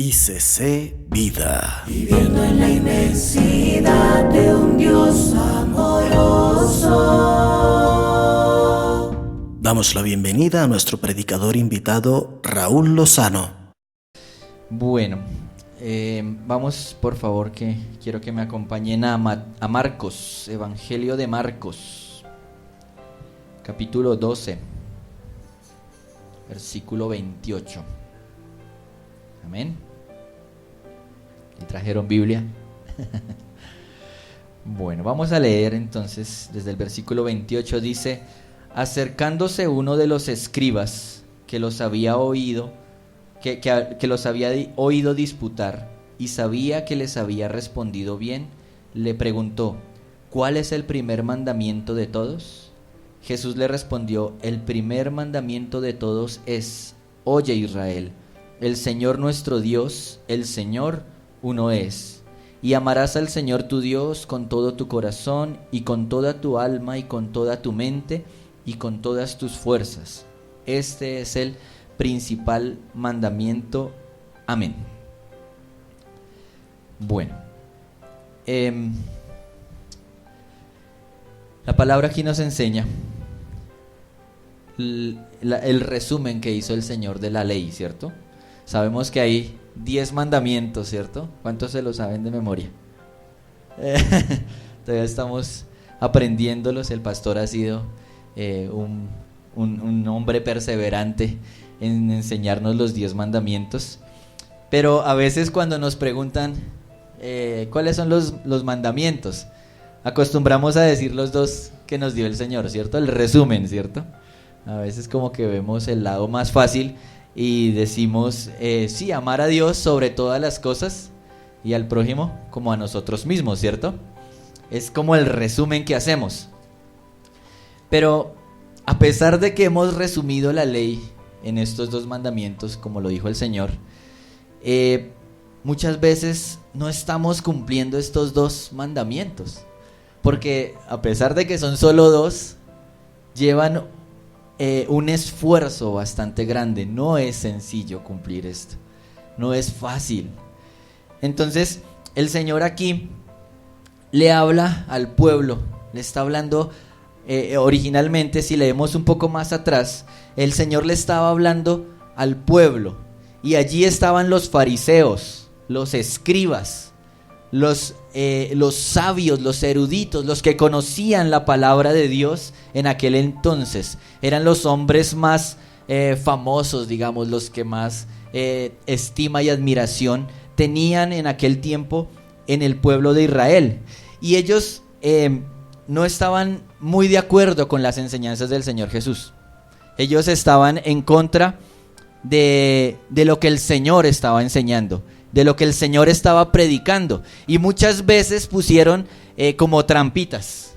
ICC Vida. Viviendo en la inmensidad de un Dios amoroso. Damos la bienvenida a nuestro predicador invitado, Raúl Lozano. Bueno, vamos por favor, que quiero que me acompañen a Marcos, Evangelio de Marcos, capítulo 12, versículo 28. Amén. ¿Y trajeron Biblia? Bueno, vamos a leer entonces desde el versículo 28. Dice: acercándose uno de los escribas que los había oído, que los había oído disputar y sabía que les había respondido bien, le preguntó: ¿cuál es el primer mandamiento de todos? Jesús le respondió: el primer mandamiento de todos es: oye, Israel, el Señor nuestro Dios, el Señor uno es, y amarás al Señor tu Dios con todo tu corazón y con toda tu alma y con toda tu mente y con todas tus fuerzas. Este es el principal mandamiento. Amén. Bueno, la palabra aquí nos enseña el resumen que hizo el Señor de la ley, ¿cierto? Sabemos que hay 10 mandamientos, ¿cierto? ¿Cuántos se lo saben de memoria? Todavía estamos aprendiéndolos. El pastor ha sido un hombre perseverante en enseñarnos los 10 mandamientos. Pero a veces cuando nos preguntan ¿cuáles son los mandamientos? Acostumbramos a decir los dos que nos dio el Señor, ¿cierto? El resumen, ¿cierto? A veces como que vemos el lado más fácil y decimos, sí, amar a Dios sobre todas las cosas y al prójimo como a nosotros mismos, ¿cierto? Es como el resumen que hacemos. Pero a pesar de que hemos resumido la ley en estos 2 mandamientos, como lo dijo el Señor, muchas veces no estamos cumpliendo estos 2 mandamientos. Porque a pesar de que son solo 2, llevan un esfuerzo bastante grande. No es sencillo cumplir esto, no es fácil. Entonces el Señor aquí le habla al pueblo, le está hablando originalmente, si leemos un poco más atrás, el Señor le estaba hablando al pueblo, y allí estaban los fariseos, los escribas, los sabios, los eruditos, los que conocían la palabra de Dios en aquel entonces. Eran los hombres más famosos, digamos, los que más estima y admiración tenían en aquel tiempo en el pueblo de Israel. Y ellos no estaban muy de acuerdo con las enseñanzas del Señor Jesús. Ellos estaban en contra de lo que el Señor estaba enseñando, de lo que el Señor estaba predicando, y muchas veces pusieron como trampitas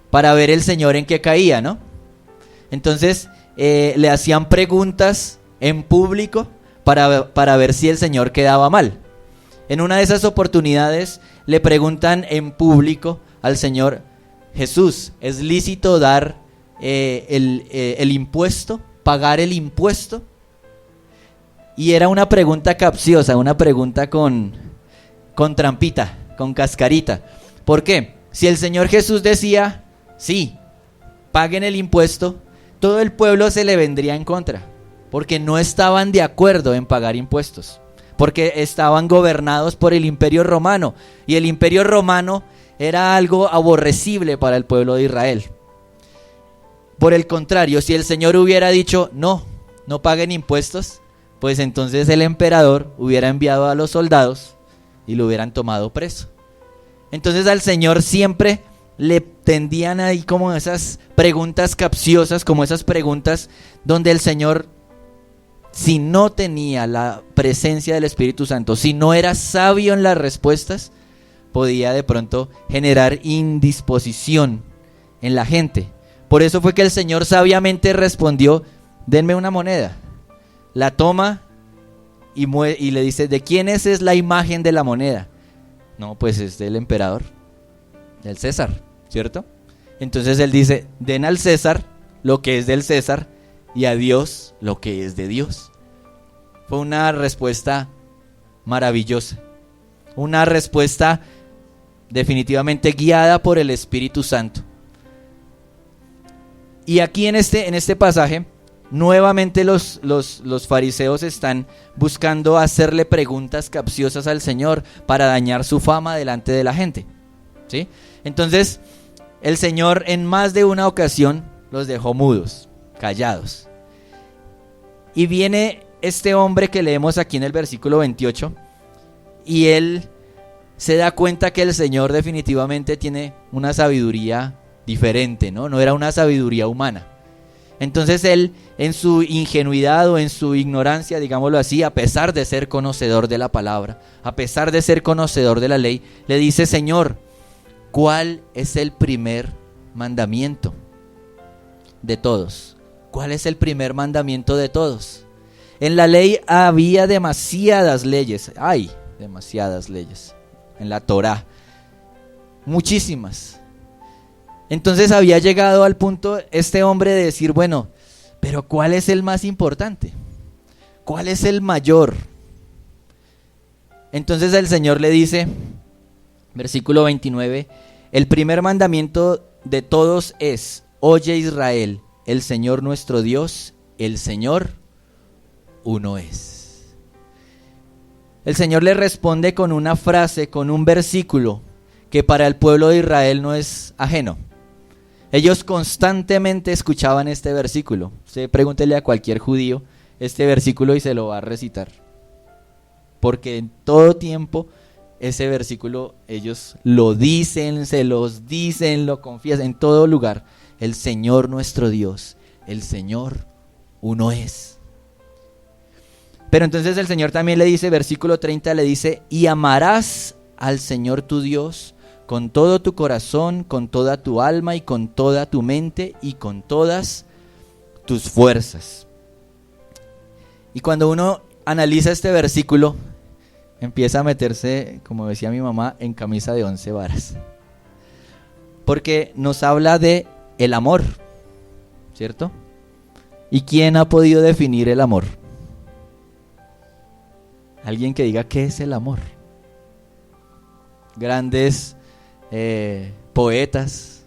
para ver el Señor en qué caía, ¿no? Entonces le hacían preguntas en público para ver si el Señor quedaba mal. En una de esas oportunidades le preguntan en público al Señor: Jesús, ¿es lícito dar el impuesto, pagar el impuesto? Y era una pregunta capciosa, una pregunta con trampita, con cascarita. ¿Por qué? Si el Señor Jesús decía, sí, paguen el impuesto, todo el pueblo se le vendría en contra, porque no estaban de acuerdo en pagar impuestos, porque estaban gobernados por el Imperio Romano, y el Imperio Romano era algo aborrecible para el pueblo de Israel. Por el contrario, si el Señor hubiera dicho, no paguen impuestos, pues entonces el emperador hubiera enviado a los soldados y lo hubieran tomado preso. Entonces al Señor siempre le tendían ahí como esas preguntas capciosas, como esas preguntas donde el Señor, si no tenía la presencia del Espíritu Santo, si no era sabio en las respuestas, podía de pronto generar indisposición en la gente. Por eso fue que el Señor sabiamente respondió: denme una moneda. La toma y le dice: ¿de quién es la imagen de la moneda? No, pues es del emperador, del César, ¿cierto? Entonces él dice: den al César lo que es del César y a Dios lo que es de Dios. Fue una respuesta maravillosa. Una respuesta definitivamente guiada por el Espíritu Santo. Y aquí en este pasaje, nuevamente los fariseos están buscando hacerle preguntas capciosas al Señor para dañar su fama delante de la gente, ¿sí? Entonces, el Señor en más de una ocasión los dejó mudos, callados. Y viene este hombre que leemos aquí en el versículo 28, y él se da cuenta que el Señor definitivamente tiene una sabiduría diferente, ¿no? No era una sabiduría humana. Entonces él, en su ingenuidad o en su ignorancia, digámoslo así, a pesar de ser conocedor de la palabra, a pesar de ser conocedor de la ley, le dice: Señor, ¿cuál es el primer mandamiento de todos? ¿Cuál es el primer mandamiento de todos? En la ley había demasiadas leyes, hay demasiadas leyes, en la Torá, muchísimas. Entonces había llegado al punto este hombre de decir: bueno, pero ¿cuál es el más importante? ¿Cuál es el mayor? Entonces el Señor le dice, versículo 29, el primer mandamiento de todos es: oye Israel, el Señor nuestro Dios, el Señor uno es. El Señor le responde con una frase, con un versículo que para el pueblo de Israel no es ajeno. Ellos constantemente escuchaban este versículo. Usted pregúntele a cualquier judío este versículo y se lo va a recitar. Porque en todo tiempo ese versículo ellos lo dicen, se los dicen, lo confiesan en todo lugar. El Señor nuestro Dios, el Señor uno es. Pero entonces el Señor también le dice, versículo 30, le dice: y amarás al Señor tu Dios con todo tu corazón, con toda tu alma y con toda tu mente y con todas tus fuerzas. Y cuando uno analiza este versículo, empieza a meterse, como decía mi mamá, en camisa de 11 varas. Porque nos habla de el amor, ¿cierto? ¿Y quién ha podido definir el amor? Alguien que diga qué es el amor. Grandes poetas,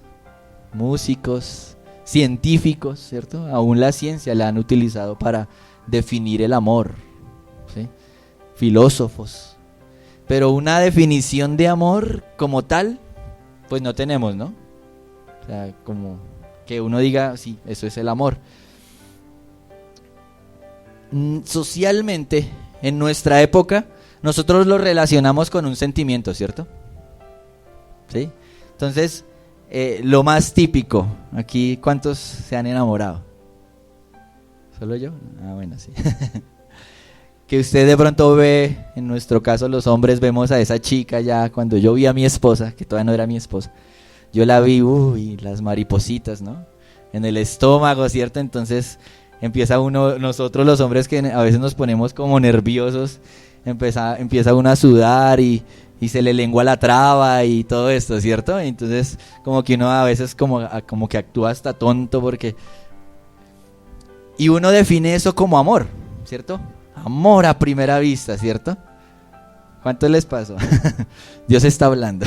músicos, científicos, ¿cierto? Aún la ciencia la han utilizado para definir el amor, ¿sí? Filósofos. Pero una definición de amor como tal, pues no tenemos, ¿no? O sea, como que uno diga, sí, eso es el amor. Socialmente, en nuestra época, nosotros lo relacionamos con un sentimiento, ¿cierto? ¿Sí? Entonces, lo más típico, aquí, ¿cuántos se han enamorado? ¿Solo yo? Ah, bueno, sí. Que usted de pronto ve, en nuestro caso los hombres vemos a esa chica ya, cuando yo vi a mi esposa, que todavía no era mi esposa, yo la vi, uy, las maripositas, ¿no? En el estómago, ¿cierto? Entonces empieza uno, nosotros los hombres que a veces nos ponemos como nerviosos, empieza uno a sudar y se le lengua la traba y todo esto, ¿cierto? Entonces como que uno a veces como que actúa hasta tonto porque... Y uno define eso como amor, ¿cierto? Amor a primera vista, ¿cierto? ¿Cuánto les pasó? Dios está hablando.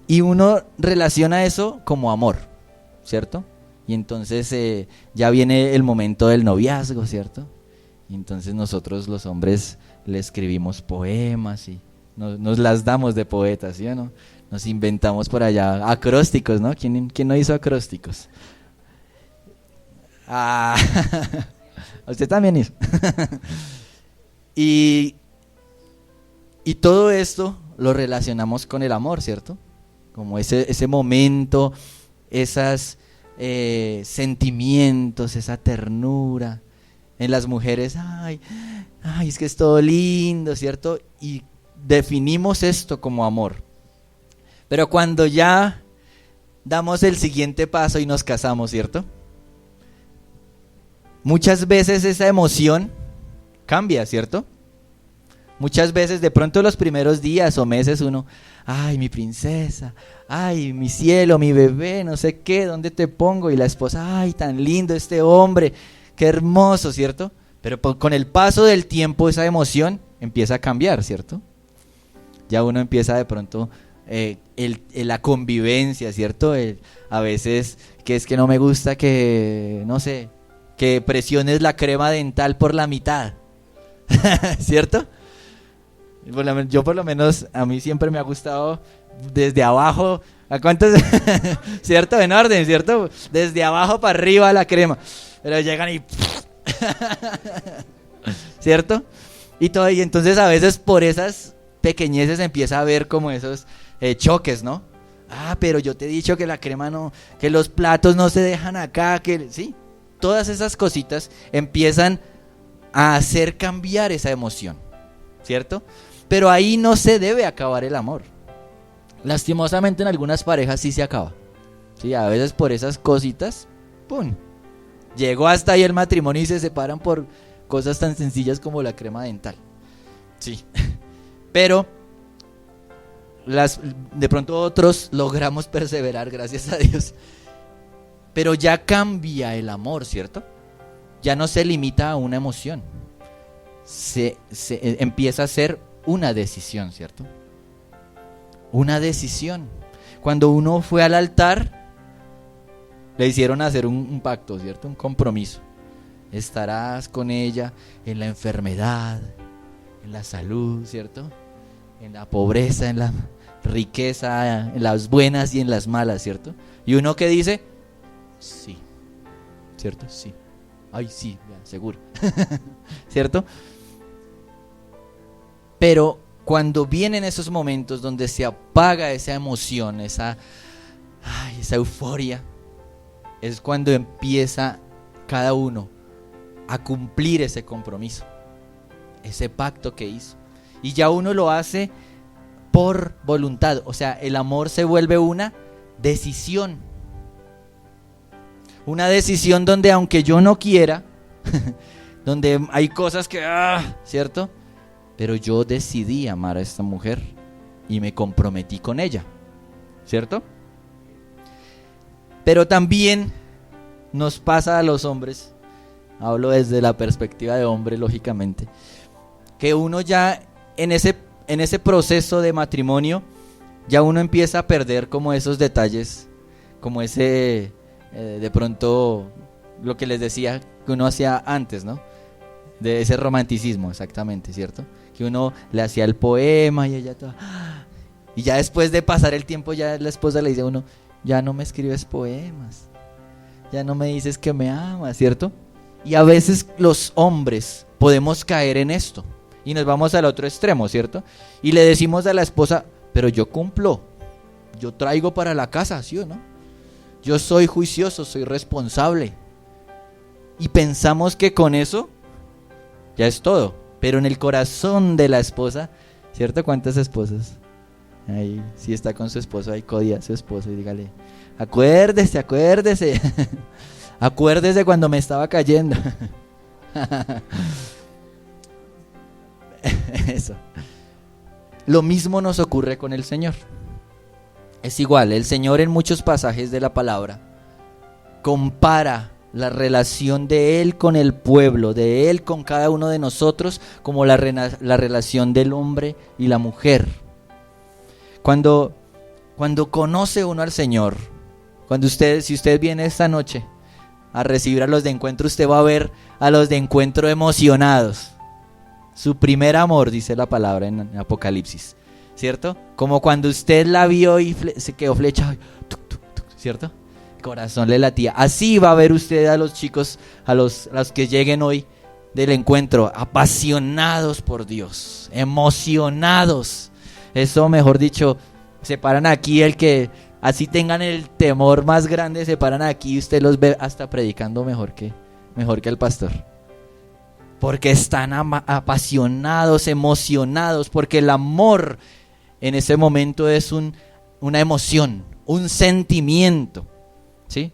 Y uno relaciona eso como amor, ¿cierto? Y entonces ya viene el momento del noviazgo, ¿cierto? Y entonces nosotros los hombres le escribimos poemas y nos las damos de poetas, ¿sí o no? Nos inventamos por allá acrósticos, ¿no? ¿Quién no hizo acrósticos? Ah, usted también hizo. y todo esto lo relacionamos con el amor, ¿cierto? Como ese momento, esos sentimientos, esa ternura. En las mujeres, ay, es que es todo lindo, ¿cierto? Y definimos esto como amor. Pero cuando ya damos el siguiente paso y nos casamos, ¿cierto? Muchas veces esa emoción cambia, ¿cierto? Muchas veces, de pronto los primeros días o meses uno, ay, mi princesa, ay, mi cielo, mi bebé, no sé qué, ¿dónde te pongo? Y la esposa, ay, tan lindo este hombre, qué hermoso, ¿cierto? Pero con el paso del tiempo esa emoción empieza a cambiar, ¿cierto? Ya uno empieza de pronto la convivencia, ¿cierto? A veces que es que no me gusta que, no sé, que presiones la crema dental por la mitad, ¿cierto? Yo por lo menos, a mí siempre me ha gustado desde abajo, ¿a cuántos? ¿Cierto? En orden, ¿cierto? Desde abajo para arriba la crema, pero llegan y... ¿cierto? Y entonces a veces por esas pequeñeces empieza a haber como esos choques, ¿no? Pero yo te he dicho que la crema no, que los platos no se dejan acá, que sí, todas esas cositas empiezan a hacer cambiar esa emoción, ¿cierto? Pero ahí no se debe acabar el amor. Lastimosamente en algunas parejas sí se acaba, sí, a veces por esas cositas, ¡pum! Llegó hasta ahí el matrimonio y se separan por cosas tan sencillas como la crema dental. Sí. Pero de pronto otros logramos perseverar, gracias a Dios. Pero ya cambia el amor, ¿cierto? Ya no se limita a una emoción. Se empieza a ser una decisión, ¿cierto? Una decisión. Cuando uno fue al altar, le hicieron hacer un pacto, ¿cierto? Un compromiso. Estarás con ella en la enfermedad, en la salud, ¿cierto? En la pobreza, en la riqueza, en las buenas y en las malas, ¿cierto? Y uno que dice, sí, ¿cierto? Sí. Ay, sí, seguro. ¿Cierto? Pero cuando vienen esos momentos donde se apaga esa emoción, esa euforia, es cuando empieza cada uno a cumplir ese compromiso, ese pacto que hizo. Y ya uno lo hace por voluntad, o sea, el amor se vuelve una decisión. Una decisión donde aunque yo no quiera, donde hay cosas que, ¿cierto? Pero yo decidí amar a esta mujer y me comprometí con ella, ¿cierto? Pero también nos pasa a los hombres, hablo desde la perspectiva de hombre lógicamente, que uno ya en ese proceso de matrimonio, ya uno empieza a perder como esos detalles, como ese, de pronto, lo que les decía que uno hacía antes, ¿no? De ese romanticismo, exactamente, ¿cierto? Que uno le hacía el poema y ella toda... Y ya después de pasar el tiempo, ya la esposa le dice a uno, ya no me escribes poemas, ya no me dices que me amas, ¿cierto? Y a veces los hombres podemos caer en esto y nos vamos al otro extremo, ¿cierto? Y le decimos a la esposa, pero yo cumplo, yo traigo para la casa, ¿sí o no? Yo soy juicioso, soy responsable. Y pensamos que con eso ya es todo, pero en el corazón de la esposa, ¿cierto? ¿Cuántas esposas? Ahí, si está con su esposo, ahí codía a su esposo y dígale, acuérdese, acuérdese, acuérdese cuando me estaba cayendo. Eso. Lo mismo nos ocurre con el Señor. Es igual, el Señor en muchos pasajes de la palabra compara la relación de Él con el pueblo, de Él con cada uno de nosotros, como la relación del hombre y la mujer. Cuando conoce uno al Señor, si usted viene esta noche a recibir a los de encuentro, usted va a ver a los de encuentro emocionados. Su primer amor, dice la palabra en Apocalipsis, ¿cierto? Como cuando usted la vio y se quedó flechado, ¿cierto? El corazón le latía. Así va a ver usted a los chicos, a los que lleguen hoy del encuentro, apasionados por Dios, emocionados. Eso, mejor dicho, se paran aquí, el que así tengan el temor más grande, se paran aquí y usted los ve hasta predicando mejor que el pastor. Porque están apasionados, emocionados, porque el amor en ese momento es una emoción, un sentimiento, ¿sí?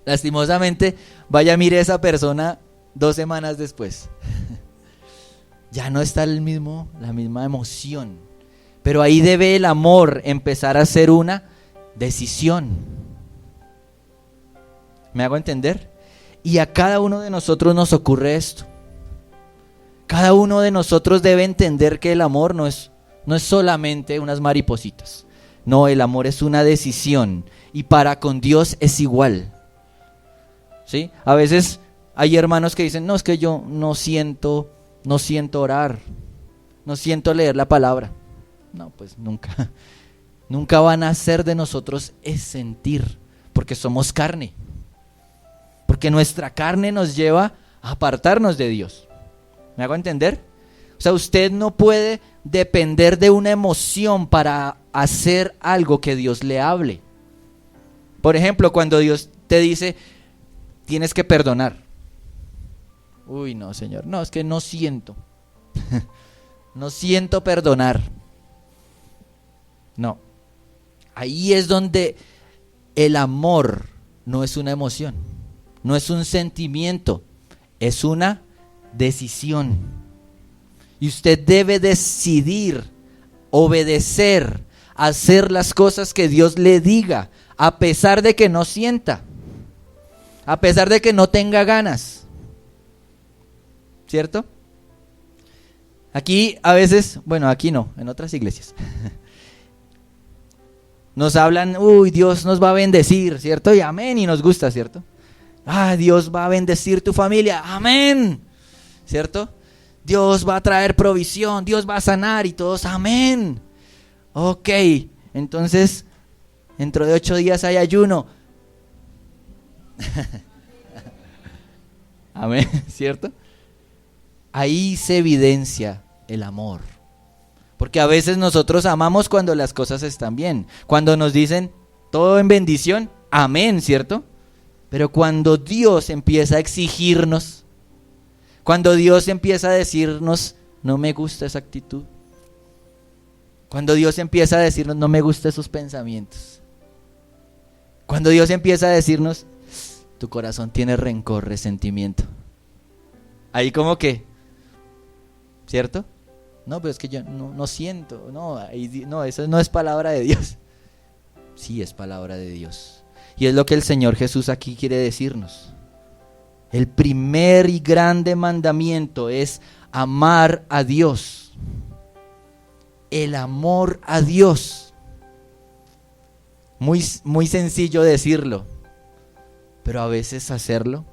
Lastimosamente, vaya, mire esa persona 2 semanas después. Ya no está la misma emoción. Pero ahí debe el amor empezar a ser una decisión. ¿Me hago entender? Y a cada uno de nosotros nos ocurre esto. Cada uno de nosotros debe entender que el amor no es solamente unas maripositas. No, el amor es una decisión y para con Dios es igual. ¿Sí? A veces hay hermanos que dicen, no, es que yo no siento orar, no siento leer la palabra. No, pues nunca van a hacer de nosotros es sentir, porque somos carne. Porque nuestra carne nos lleva a apartarnos de Dios. ¿Me hago entender? O sea, usted no puede depender de una emoción para hacer algo que Dios le hable. Por ejemplo, cuando Dios te dice, tienes que perdonar. Uy, no, Señor, no, es que no siento. No siento perdonar. No. Ahí es donde el amor no es una emoción, no es un sentimiento, es una decisión. Y usted debe decidir, obedecer, hacer las cosas que Dios le diga, a pesar de que no sienta, a pesar de que no tenga ganas. ¿Cierto? Aquí a veces, bueno, aquí no, en otras iglesias. Nos hablan, uy, Dios nos va a bendecir, ¿cierto? Y amén, y nos gusta, ¿cierto? Dios va a bendecir tu familia, amén, ¿cierto? Dios va a traer provisión, Dios va a sanar y todos, amén. Ok, entonces, dentro de 8 días hay ayuno. Amén, ¿cierto? Ahí se evidencia el amor. Porque a veces nosotros amamos cuando las cosas están bien. Cuando nos dicen todo en bendición, amén, ¿cierto? Pero cuando Dios empieza a exigirnos, cuando Dios empieza a decirnos, no me gusta esa actitud. Cuando Dios empieza a decirnos, no me gustan esos pensamientos. Cuando Dios empieza a decirnos, tu corazón tiene rencor, resentimiento. Ahí como que, ¿cierto? No, pero es que yo no siento, no, eso no es palabra de Dios. Sí es palabra de Dios. Y es lo que el Señor Jesús aquí quiere decirnos. El primer y grande mandamiento es amar a Dios. El amor a Dios. Muy sencillo decirlo, pero a veces hacerlo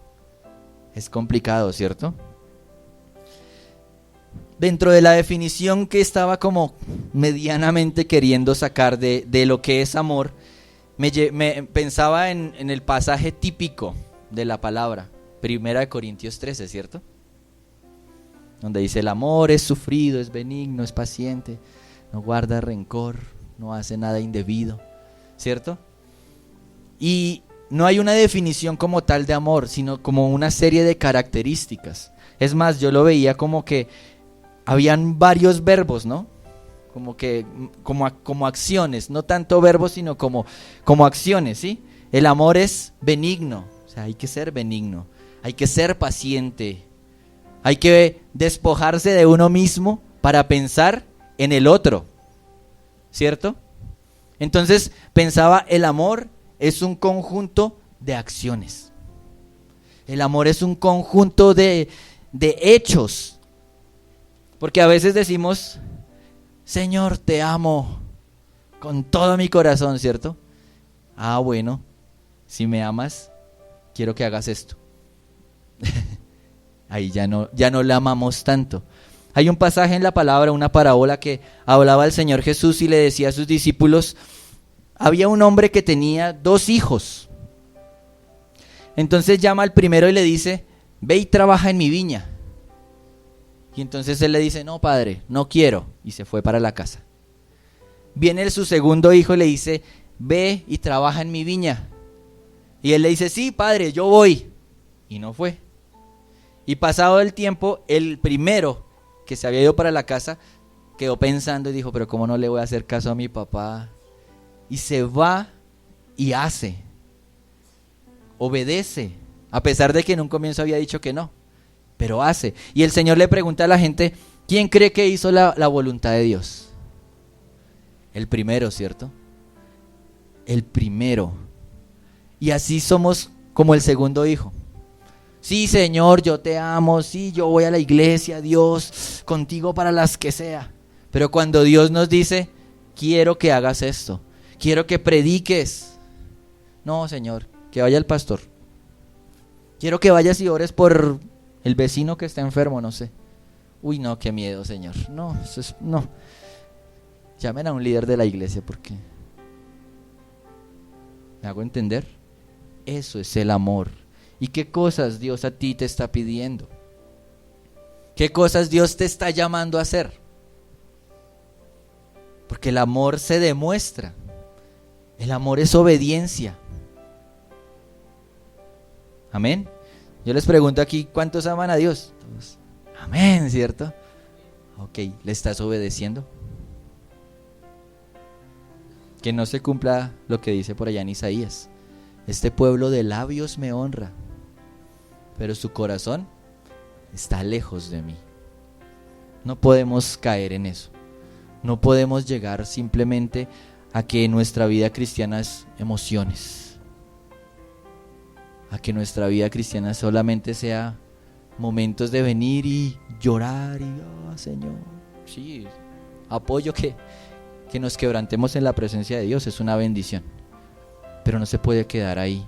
es complicado, ¿cierto? Dentro de la definición que estaba como medianamente queriendo sacar de lo que es amor, me pensaba en el pasaje típico de la palabra, 1 Corintios 13, ¿cierto? Donde dice, el amor es sufrido, es benigno, es paciente, no guarda rencor, no hace nada indebido, ¿cierto? Y no hay una definición como tal de amor, sino como una serie de características. Es más, yo lo veía como que habían varios verbos, ¿no? Como acciones, no tanto verbos, sino como acciones, ¿sí? El amor es benigno, o sea, hay que ser benigno, hay que ser paciente, hay que despojarse de uno mismo para pensar en el otro, ¿cierto? Entonces pensaba, el amor es un conjunto de acciones. El amor es un conjunto de hechos. Porque a veces decimos, Señor, te amo con todo mi corazón, ¿cierto? Bueno, si me amas, quiero que hagas esto. Ahí ya no la amamos tanto. Hay un pasaje en la palabra, una parábola que hablaba el Señor Jesús y le decía a sus discípulos, había un hombre que tenía 2 hijos. Entonces llama al primero y le dice, ve y trabaja en mi viña. Y entonces él le dice, no, padre, no quiero. Y se fue para la casa. Viene su segundo hijo y le dice, ve y trabaja en mi viña. Y él le dice, sí, padre, yo voy. Y no fue. Y pasado el tiempo, el primero que se había ido para la casa, quedó pensando y dijo, pero ¿cómo no le voy a hacer caso a mi papá? Y se va y hace. Obedece. A pesar de que en un comienzo había dicho que no. Pero hace. Y el Señor le pregunta a la gente, ¿quién cree que hizo la voluntad de Dios? El primero, ¿cierto? El primero. Y así somos como el segundo hijo. Sí, Señor, yo te amo, sí, yo voy a la iglesia, Dios, contigo para las que sea. Pero cuando Dios nos dice, quiero que hagas esto, quiero que prediques. No, Señor, que vaya el pastor. Quiero que vayas y ores por el vecino que está enfermo, no sé. Uy, no, qué miedo, Señor. No, no. Llamen a un líder de la iglesia porque... ¿Me hago entender? Eso es el amor. ¿Y qué cosas Dios a ti te está pidiendo? ¿Qué cosas Dios te está llamando a hacer? Porque el amor se demuestra. El amor es obediencia. Amén. Yo les pregunto aquí, ¿cuántos aman a Dios? Todos. Amén, ¿cierto? Ok, ¿le estás obedeciendo? Que no se cumpla lo que dice por allá en Isaías. Este pueblo de labios me honra, pero su corazón está lejos de mí. No podemos caer en eso. No podemos llegar simplemente a que nuestra vida cristiana es emociones. A que nuestra vida cristiana solamente sea momentos de venir y llorar y, Señor, sí, apoyo que nos quebrantemos en la presencia de Dios, es una bendición. Pero no se puede quedar ahí.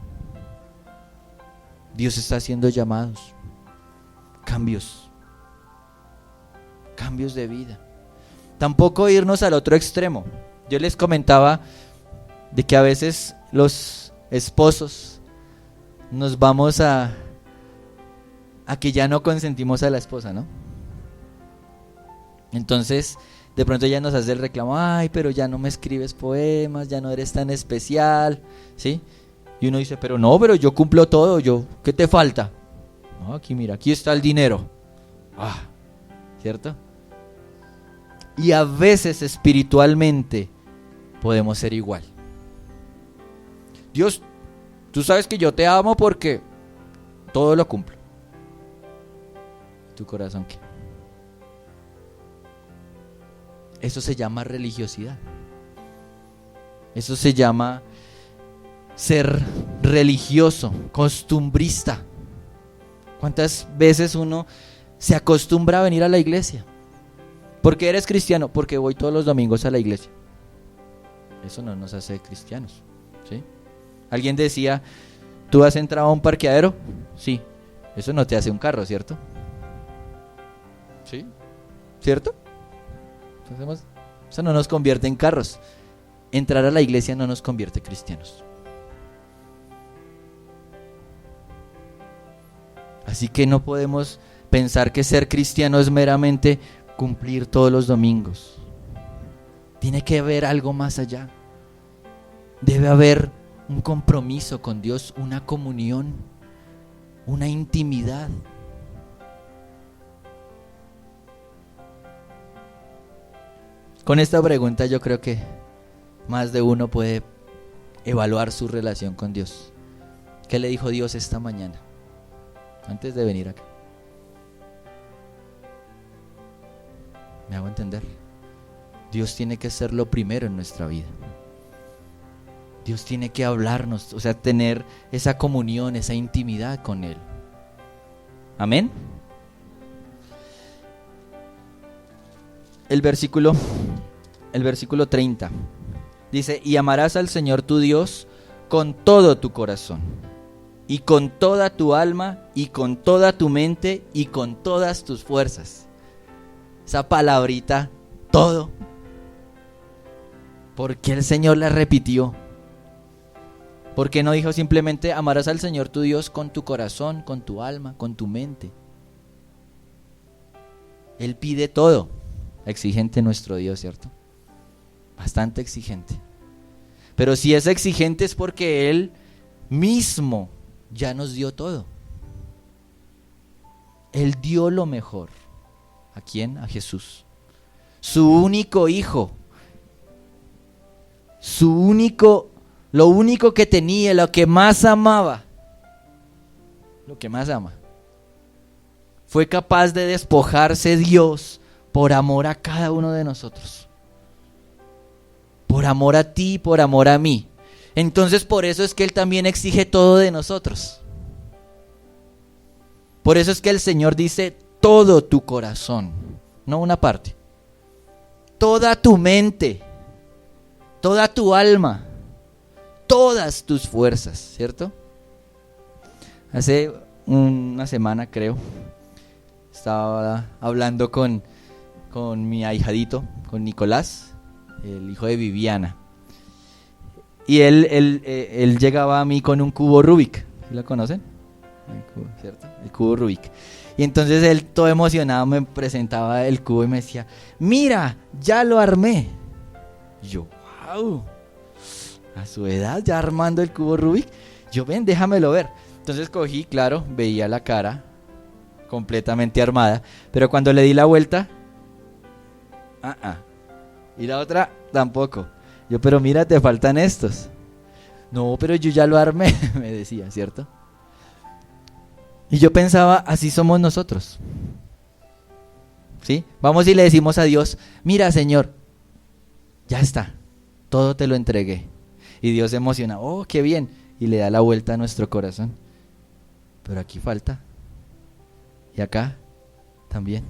Dios está haciendo llamados, cambios de vida. Tampoco irnos al otro extremo. Yo les comentaba de que a veces los esposos nos vamos a que ya no consentimos a la esposa, ¿no? Entonces, de pronto ella nos hace el reclamo, ay, pero ya no me escribes poemas, ya no eres tan especial, ¿sí? Y uno dice, pero yo cumplo todo, ¿qué te falta? No, aquí mira, aquí está el dinero. ¿Cierto? Y a veces espiritualmente podemos ser igual. Dios, tú sabes que yo te amo porque todo lo cumplo. ¿Tu corazón qué? Eso se llama religiosidad. Eso se llama ser religioso, costumbrista. ¿Cuántas veces uno se acostumbra a venir a la iglesia? ¿Por qué eres cristiano? Porque voy todos los domingos a la iglesia. Eso no nos hace cristianos, ¿sí? Alguien decía, ¿tú has entrado a un parqueadero? Sí. Eso no te hace un carro, ¿cierto? ¿Sí? ¿Cierto? Entonces, eso no nos convierte en carros. Entrar a la iglesia no nos convierte en cristianos. Así que no podemos pensar que ser cristiano es meramente cumplir todos los domingos. Tiene que haber algo más allá. Debe haber un compromiso con Dios, una comunión, una intimidad. Con esta pregunta yo creo que más de uno puede evaluar su relación con Dios. ¿Qué le dijo Dios esta mañana antes de venir acá? ¿Me hago entender? Dios tiene que ser lo primero en nuestra vida. Dios tiene que hablarnos, o sea, tener esa comunión, esa intimidad con Él. Amén. El versículo 30 dice, y amarás al Señor tu Dios con todo tu corazón, y con toda tu alma, y con toda tu mente, y con todas tus fuerzas. Esa palabrita, todo. ¿Por qué el Señor la repitió? ¿Por qué no dijo simplemente amarás al Señor tu Dios con tu corazón, con tu alma, con tu mente? Él pide todo. Exigente nuestro Dios, ¿cierto? Bastante exigente. Pero si es exigente es porque Él mismo ya nos dio todo. Él dio lo mejor. ¿A quién? A Jesús. Su único hijo. Lo único que tenía, lo que más amaba. Lo que más ama. Fue capaz de despojarse Dios por amor a cada uno de nosotros. Por amor a ti, por amor a mí. Entonces por eso es que Él también exige todo de nosotros. Por eso es que el Señor dice todo tu corazón, no una parte. Toda tu mente, toda tu alma, todas tus fuerzas, ¿cierto? Hace una semana, creo, estaba hablando con mi ahijadito, con Nicolás, el hijo de Viviana. Y él llegaba a mí con un cubo Rubik. ¿Sí lo conocen? El cubo, ¿cierto? El cubo Rubik. Y entonces él, todo emocionado, me presentaba el cubo y me decía, mira, ya lo armé. Y yo, wow, a su edad ya armando el cubo Rubik. Yo, ven, déjamelo ver. Entonces cogí, claro, veía la cara completamente armada, pero cuando le di la vuelta, y la otra tampoco. Yo, pero mira, te faltan estos. No, pero yo ya lo armé, me decía, ¿cierto? Y yo pensaba, así somos nosotros, ¿sí? Vamos y le decimos a Dios, mira, Señor, ya está, todo te lo entregué. Y Dios se emociona, oh, qué bien, y le da la vuelta a nuestro corazón. Pero aquí falta. Y acá también.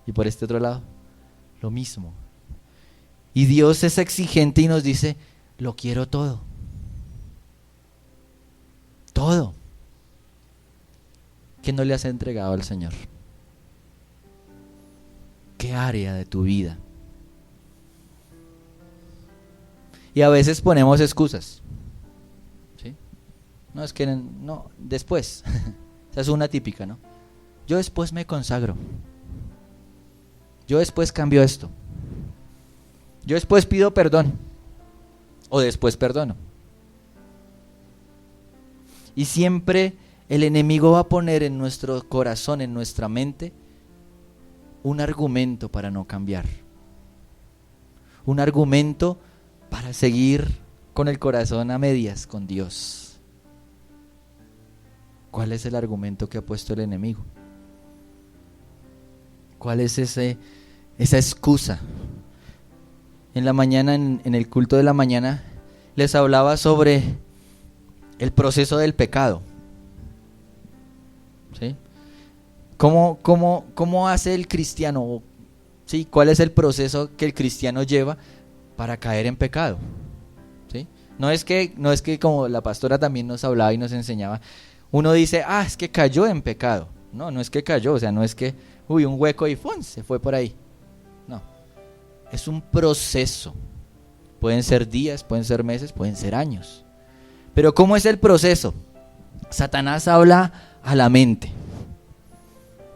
Y por este otro lado, lo mismo. Y Dios es exigente y nos dice, lo quiero todo. Todo. ¿Qué no le has entregado al Señor? ¿Qué área de tu vida? Y a veces ponemos excusas. ¿Sí? No, es que no, después. Esa es una típica, ¿no? Yo después me consagro. Yo después cambio esto. Yo después pido perdón. O después perdono. Y siempre el enemigo va a poner en nuestro corazón, en nuestra mente, un argumento para no cambiar. Un argumento para seguir con el corazón a medias con Dios. ¿Cuál es el argumento que ha puesto el enemigo? ¿Cuál es esa excusa? En la mañana, en el culto de la mañana, les hablaba sobre el proceso del pecado. ¿Sí? ¿Cómo hace el cristiano? ¿Sí? ¿Cuál es el proceso que el cristiano lleva para caer en pecado? ¿Sí? No es que como la pastora también nos hablaba y nos enseñaba, uno dice, es que cayó en pecado. No es que cayó, o sea, no es que, un hueco y ¡fum!, se fue por ahí. No, es un proceso. Pueden ser días, pueden ser meses, pueden ser años. Pero ¿cómo es el proceso? Satanás habla a la mente.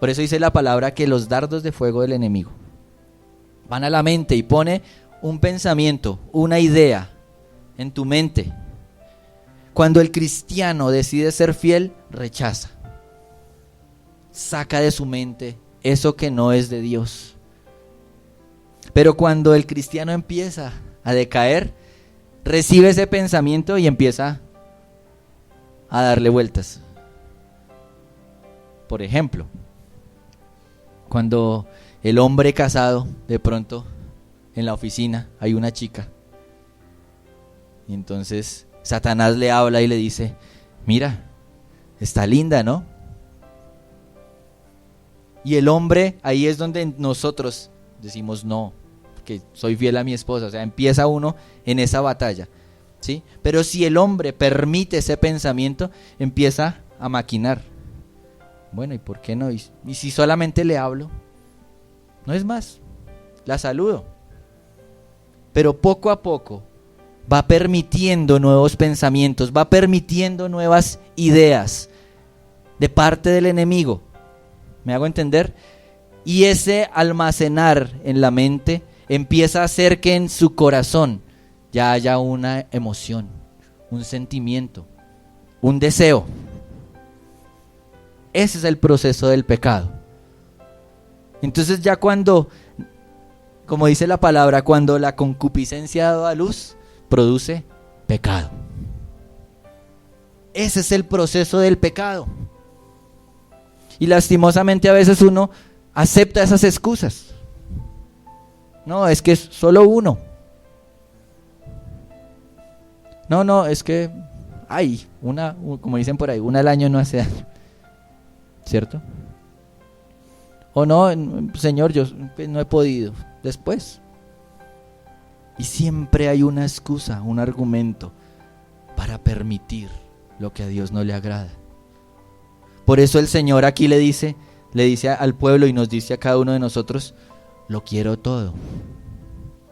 Por eso dice la palabra que los dardos de fuego del enemigo van a la mente y pone un pensamiento, una idea en tu mente. Cuando el cristiano decide ser fiel, rechaza. Saca de su mente eso que no es de Dios. Pero cuando el cristiano empieza a decaer, recibe ese pensamiento y empieza a darle vueltas. Por ejemplo, cuando el hombre casado, de pronto en la oficina hay una chica, y entonces Satanás le habla y le dice, mira, está linda, ¿no? Y el hombre, ahí es donde nosotros decimos no, que soy fiel a mi esposa. O sea, empieza uno en esa batalla, ¿sí? Pero si el hombre permite ese pensamiento, empieza a maquinar. Bueno, ¿y por qué no? ¿Y si solamente le hablo? No es más, la saludo. Pero poco a poco va permitiendo nuevos pensamientos, va permitiendo nuevas ideas de parte del enemigo. ¿Me hago entender? Y ese almacenar en la mente empieza a hacer que en su corazón ya haya una emoción, un sentimiento, un deseo. Ese es el proceso del pecado. Entonces ya cuando, como dice la palabra, cuando la concupiscencia ha dado a luz, produce pecado. Ese es el proceso del pecado. Y lastimosamente a veces uno acepta esas excusas. No, es que es solo uno. No, es que como dicen por ahí, una al año no hace daño. ¿cierto? O no, Señor, yo no he podido, después. Y siempre hay una excusa, un argumento para permitir lo que a Dios no le agrada. Por eso el Señor aquí le dice al pueblo y nos dice a cada uno de nosotros, lo quiero todo.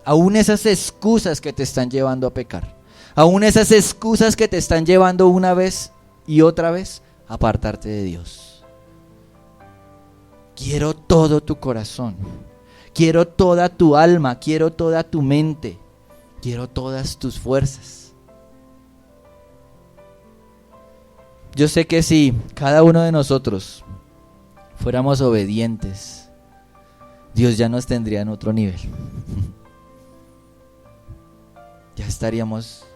Aún esas excusas que te están llevando a pecar, aún esas excusas que te están llevando una vez y otra vez a apartarte de Dios. Quiero todo tu corazón, quiero toda tu alma, quiero toda tu mente, quiero todas tus fuerzas. Yo sé que si cada uno de nosotros fuéramos obedientes, Dios ya nos tendría en otro nivel. Ya estaríamos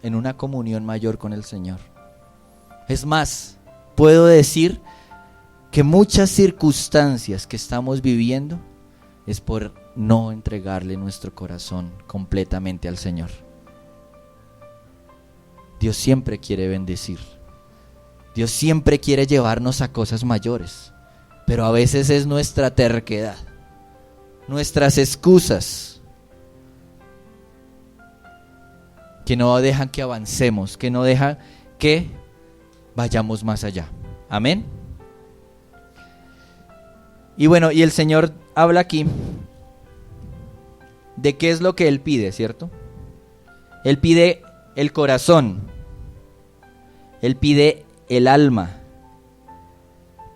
en una comunión mayor con el Señor. Es más, puedo decir que muchas circunstancias que estamos viviendo es por no entregarle nuestro corazón completamente al Señor. Dios siempre quiere bendecir. Dios siempre quiere llevarnos a cosas mayores, pero a veces es nuestra terquedad, nuestras excusas, que no dejan que avancemos, que no dejan que vayamos más allá. Amén. Y bueno, y el Señor habla aquí de qué es lo que Él pide, ¿cierto? Él pide el corazón, Él pide el alma,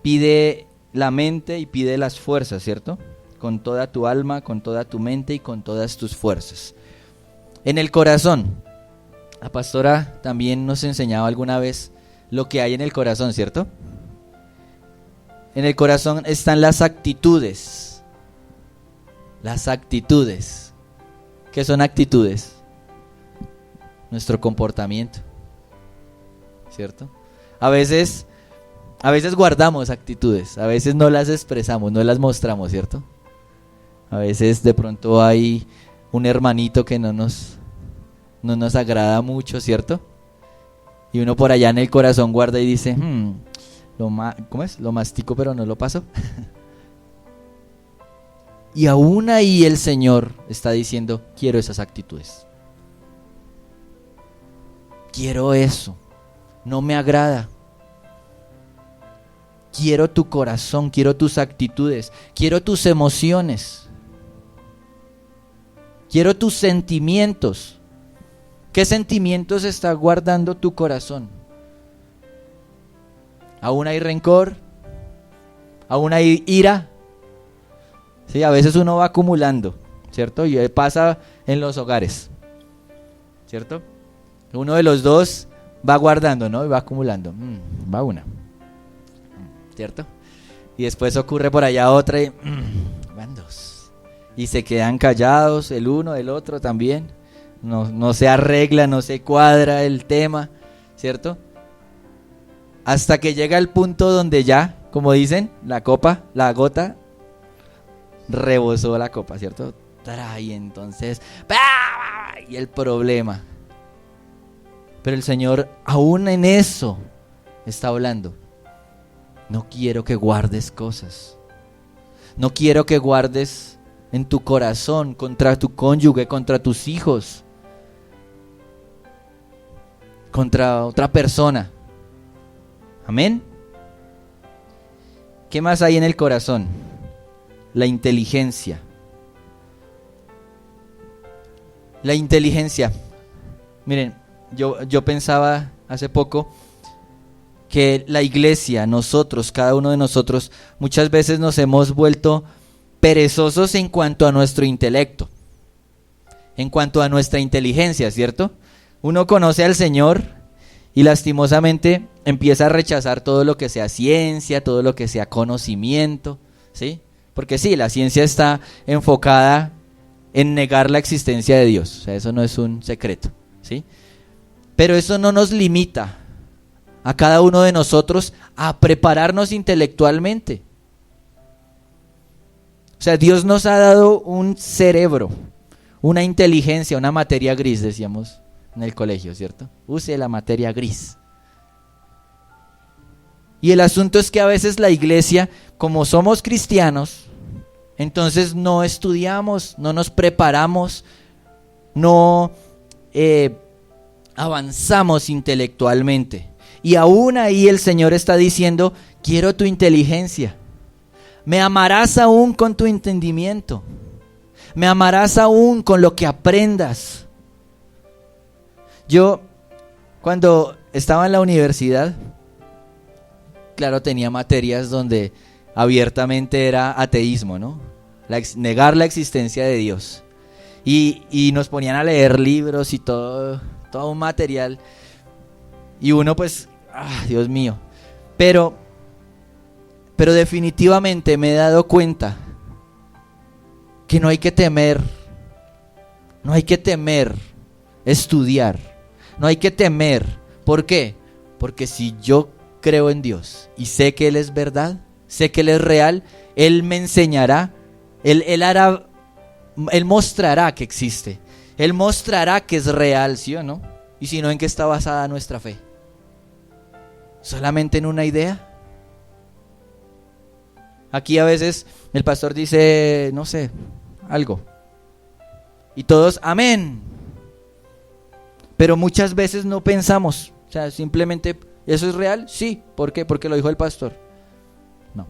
pide la mente y pide las fuerzas, ¿cierto? Con toda tu alma, con toda tu mente y con todas tus fuerzas. En el corazón, la pastora también nos enseñaba alguna vez lo que hay en el corazón, ¿cierto? En el corazón están las actitudes. Las actitudes. ¿Qué son actitudes? Nuestro comportamiento, ¿cierto? A veces guardamos actitudes, a veces no las expresamos, no las mostramos, ¿cierto? A veces de pronto hay un hermanito que no nos agrada mucho, ¿cierto? Y uno por allá en el corazón guarda y dice, ¿cómo es? Lo mastico pero no lo paso. Y aún ahí el Señor está diciendo, quiero esas actitudes. Quiero eso. No me agrada. Quiero tu corazón, quiero tus actitudes, quiero tus emociones. Quiero tus sentimientos. ¿Qué sentimientos está guardando tu corazón? ¿Aún hay rencor? ¿Aún hay ira? Sí, a veces uno va acumulando, ¿cierto? Y pasa en los hogares, ¿cierto? Uno de los dos va guardando, ¿no? Y va acumulando. Va una, ¿cierto? Y después ocurre por allá otra y van dos. Y se quedan callados el uno, el otro también. No se arregla, no se cuadra el tema, ¿cierto? Hasta que llega el punto donde ya, como dicen, la gota rebosó la copa, ¿cierto? Y entonces, y el problema. Pero el Señor aún en eso está hablando. No quiero que guardes cosas. No quiero que guardes en tu corazón contra tu cónyuge, contra tus hijos, contra otra persona. Amén. ¿Qué más hay en el corazón? La inteligencia. La inteligencia. Miren, yo pensaba hace poco que la iglesia, nosotros, cada uno de nosotros, muchas veces nos hemos vuelto perezosos en cuanto a nuestro intelecto, en cuanto a nuestra inteligencia, ¿cierto? Uno conoce al Señor y lastimosamente empieza a rechazar todo lo que sea ciencia, todo lo que sea conocimiento, ¿sí? Porque sí, la ciencia está enfocada en negar la existencia de Dios, o sea, eso no es un secreto, ¿sí? Pero eso no nos limita a cada uno de nosotros a prepararnos intelectualmente. O sea, Dios nos ha dado un cerebro, una inteligencia, una materia gris, decíamos en el colegio, ¿cierto? Use la materia gris. Y el asunto es que a veces la iglesia, como somos cristianos, entonces no estudiamos, no nos preparamos, no avanzamos intelectualmente. Y aún ahí el Señor está diciendo, quiero tu inteligencia. Me amarás aún con tu entendimiento. Me amarás aún con lo que aprendas. Yo, cuando estaba en la universidad, claro, tenía materias donde abiertamente era ateísmo, ¿no? Negar la existencia de Dios. Y nos ponían a leer libros y todo un material. Y uno pues, Dios mío. Pero definitivamente me he dado cuenta que no hay que temer estudiar, no hay que temer. ¿Por qué? Porque si yo creo en Dios y sé que Él es verdad, sé que Él es real, Él me enseñará, Él mostrará que existe, Él mostrará que es real, ¿sí o no? Y si no, ¿en qué está basada nuestra fe? ¿Solamente en una idea? Aquí a veces el pastor dice, no sé, algo. Y todos, amén. Pero muchas veces no pensamos. O sea, simplemente, ¿eso es real? Sí. ¿Por qué? Porque lo dijo el pastor. No.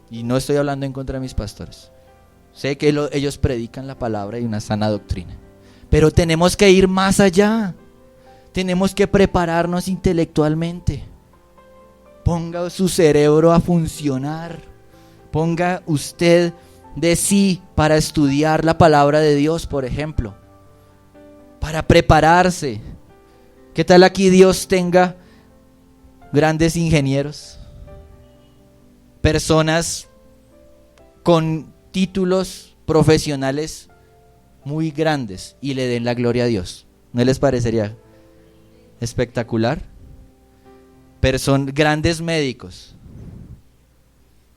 Y no estoy hablando en contra de mis pastores. Sé que ellos predican la palabra y una sana doctrina. Pero tenemos que ir más allá. Tenemos que prepararnos intelectualmente. Ponga su cerebro a funcionar. Ponga usted de sí para estudiar la palabra de Dios, por ejemplo. Para prepararse. ¿Qué tal aquí Dios tenga grandes ingenieros? Personas con títulos profesionales muy grandes y le den la gloria a Dios. ¿No les parecería espectacular? Grandes médicos,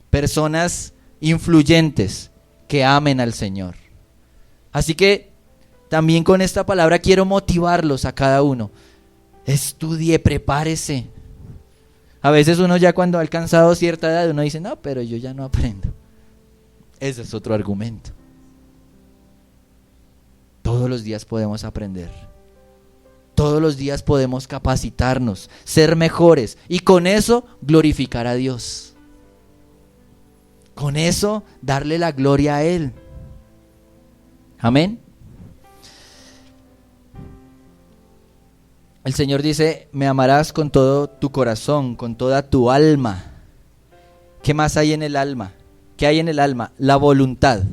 personas influyentes que amen al Señor. Así que también con esta palabra quiero motivarlos a cada uno. Estudie, prepárese. A veces uno ya cuando ha alcanzado cierta edad, uno dice, no, pero yo ya no aprendo. Ese es otro argumento. Todos los días podemos aprender. Todos los días podemos capacitarnos, ser mejores y con eso glorificar a Dios. Con eso darle la gloria a Él. Amén. El Señor dice, me amarás con todo tu corazón, con toda tu alma. ¿Qué más hay en el alma? ¿Qué hay en el alma? La voluntad.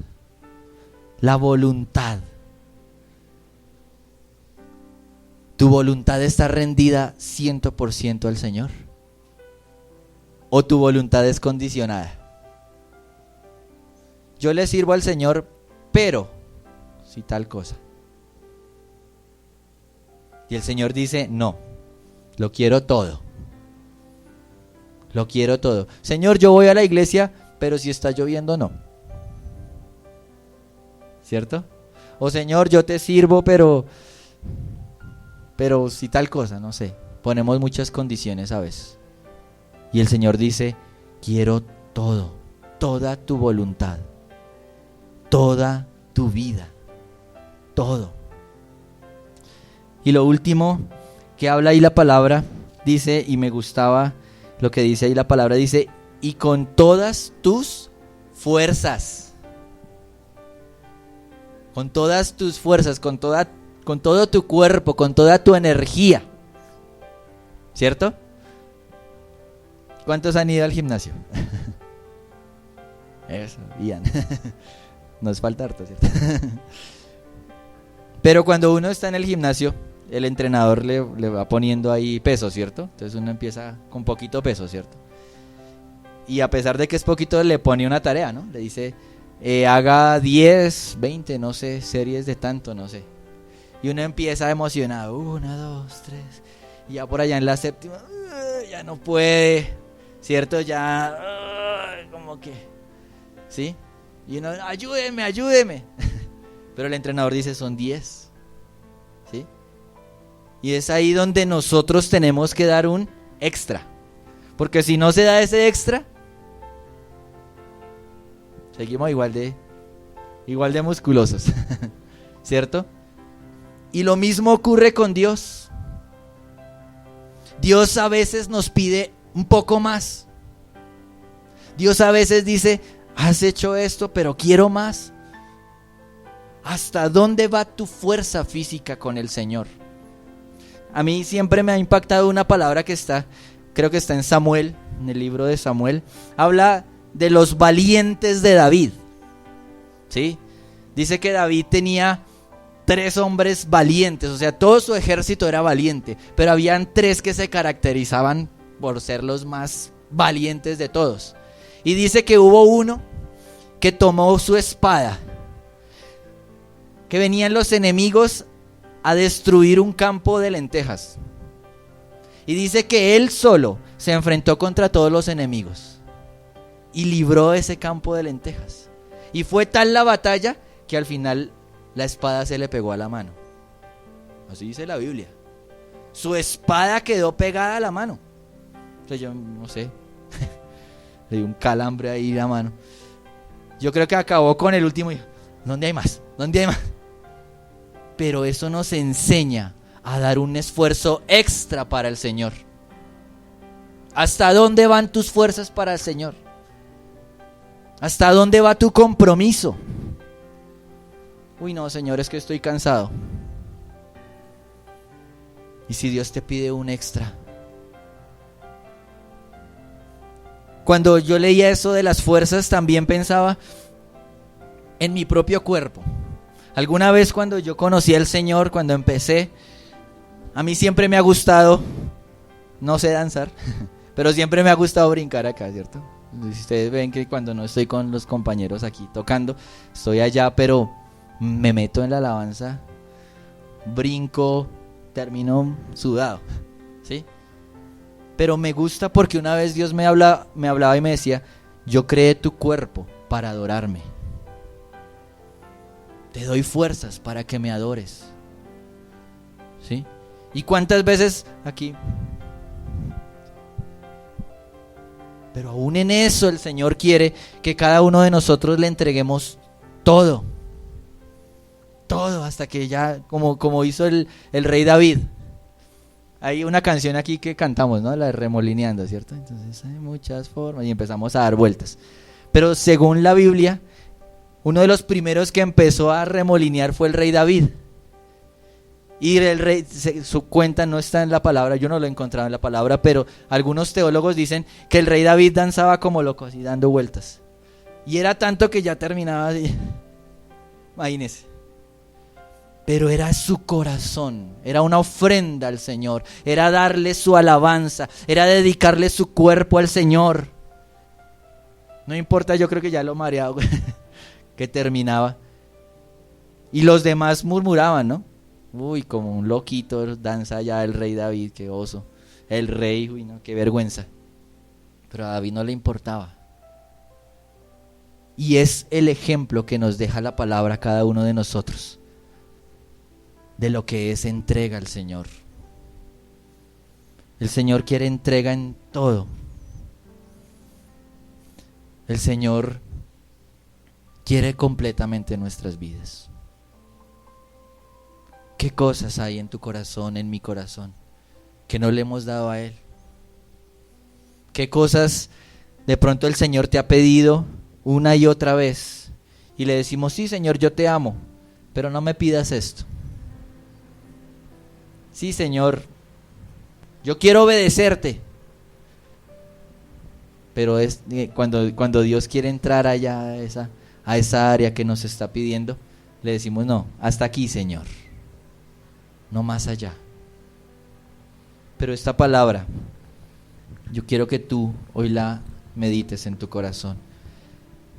La voluntad. ¿Tu voluntad está rendida 100% al Señor? ¿O tu voluntad es condicionada? Yo le sirvo al Señor, pero si tal cosa. Y el Señor dice, no, lo quiero todo. Lo quiero todo. Señor, yo voy a la iglesia, pero si está lloviendo, no. ¿Cierto? O Señor, yo te sirvo, pero si tal cosa, no sé. Ponemos muchas condiciones a veces. Y el Señor dice, quiero todo, toda tu voluntad, toda tu vida, todo. Y lo último que habla ahí la palabra, dice, y me gustaba lo que dice ahí la palabra, dice, y con todas tus fuerzas. Con todas tus fuerzas, con todo tu cuerpo, con toda tu energía. ¿Cierto? ¿Cuántos han ido al gimnasio? Eso, Ian. Nos falta harto, ¿cierto? Pero cuando uno está en el gimnasio, el entrenador le va poniendo ahí peso, ¿cierto? Entonces uno empieza con poquito peso, ¿cierto? Y a pesar de que es poquito, le pone una tarea, ¿no? Le dice, haga 10, 20, no sé, series de tanto, no sé. Y uno empieza emocionado, 1, 2, 3, y ya por allá en la séptima, ya no puede, ¿cierto? Ya, como que, ¿sí? Y uno, ayúdeme. Pero el entrenador dice, son 10, ¿sí? Y es ahí donde nosotros tenemos que dar un extra. Porque si no se da ese extra, seguimos igual de musculosos, ¿cierto? Y lo mismo ocurre con Dios. Dios a veces nos pide un poco más. Dios a veces dice, has hecho esto, pero quiero más. ¿Hasta dónde va tu fuerza física con el Señor? A mí siempre me ha impactado una palabra que creo que está en Samuel, en el libro de Samuel. Habla de los valientes de David, ¿sí? Dice que David tenía 3 hombres valientes, o sea, todo su ejército era valiente, pero habían 3 que se caracterizaban por ser los más valientes de todos. Y dice que hubo uno que tomó su espada, que venían los enemigos a destruir un campo de lentejas. Y dice que él solo se enfrentó contra todos los enemigos y libró ese campo de lentejas. Y fue tal la batalla que al final la espada se le pegó a la mano. Así dice la Biblia. Su espada quedó pegada a la mano. Entonces yo no sé, le dio un calambre ahí a la mano. Yo creo que acabó con el último y dijo, ¿dónde hay más? ¿Dónde hay más? Pero eso nos enseña a dar un esfuerzo extra para el Señor. ¿Hasta dónde van tus fuerzas para el Señor? ¿Hasta dónde va tu compromiso? Uy, no, Señor, es que estoy cansado. ¿Y si Dios te pide un extra? Cuando yo leía eso de las fuerzas, también pensaba en mi propio cuerpo. Alguna vez cuando yo conocí al Señor, cuando empecé, a mí siempre me ha gustado, no sé danzar, pero siempre me ha gustado brincar acá, ¿cierto? Ustedes ven que cuando no estoy con los compañeros aquí tocando, estoy allá, pero me meto en la alabanza, brinco, termino sudado, ¿sí? Pero me gusta porque una vez Dios me hablaba y me decía, yo creé tu cuerpo para adorarme. Te doy fuerzas para que me adores, ¿sí? ¿Y cuántas veces aquí? Pero aún en eso el Señor quiere que cada uno de nosotros le entreguemos todo. Todo, hasta que ya, como hizo el rey David. Hay una canción aquí que cantamos, ¿no? La de Remolineando, ¿cierto? Entonces hay muchas formas y empezamos a dar vueltas. Pero según la Biblia, uno de los primeros que empezó a remolinear fue el rey David. Y el rey, su cuenta no está en la palabra, yo no lo he encontrado en la palabra, pero algunos teólogos dicen que el rey David danzaba como loco, así dando vueltas. Y era tanto que ya terminaba así. Imagínense. Pero era su corazón, era una ofrenda al Señor, era darle su alabanza, era dedicarle su cuerpo al Señor. No importa, yo creo que ya lo mareado que terminaba. Y los demás murmuraban, ¿no? Uy, como un loquito danza ya el rey David, qué oso. El rey, uy, no, qué vergüenza. Pero a David no le importaba. Y es el ejemplo que nos deja la palabra a cada uno de nosotros, de lo que es entrega al Señor. El Señor quiere entrega en todo. El Señor quiere completamente nuestras vidas. ¿Qué cosas hay en tu corazón, en mi corazón, que no le hemos dado a Él? ¿Qué cosas de pronto el Señor te ha pedido una y otra vez? Y le decimos, sí, Señor, yo te amo, pero no me pidas esto. Sí, Señor, yo quiero obedecerte. Pero es cuando Dios quiere entrar allá a esa área que nos está pidiendo, le decimos, no, hasta aquí, Señor, no más allá. Pero esta palabra, yo quiero que tú hoy la medites en tu corazón.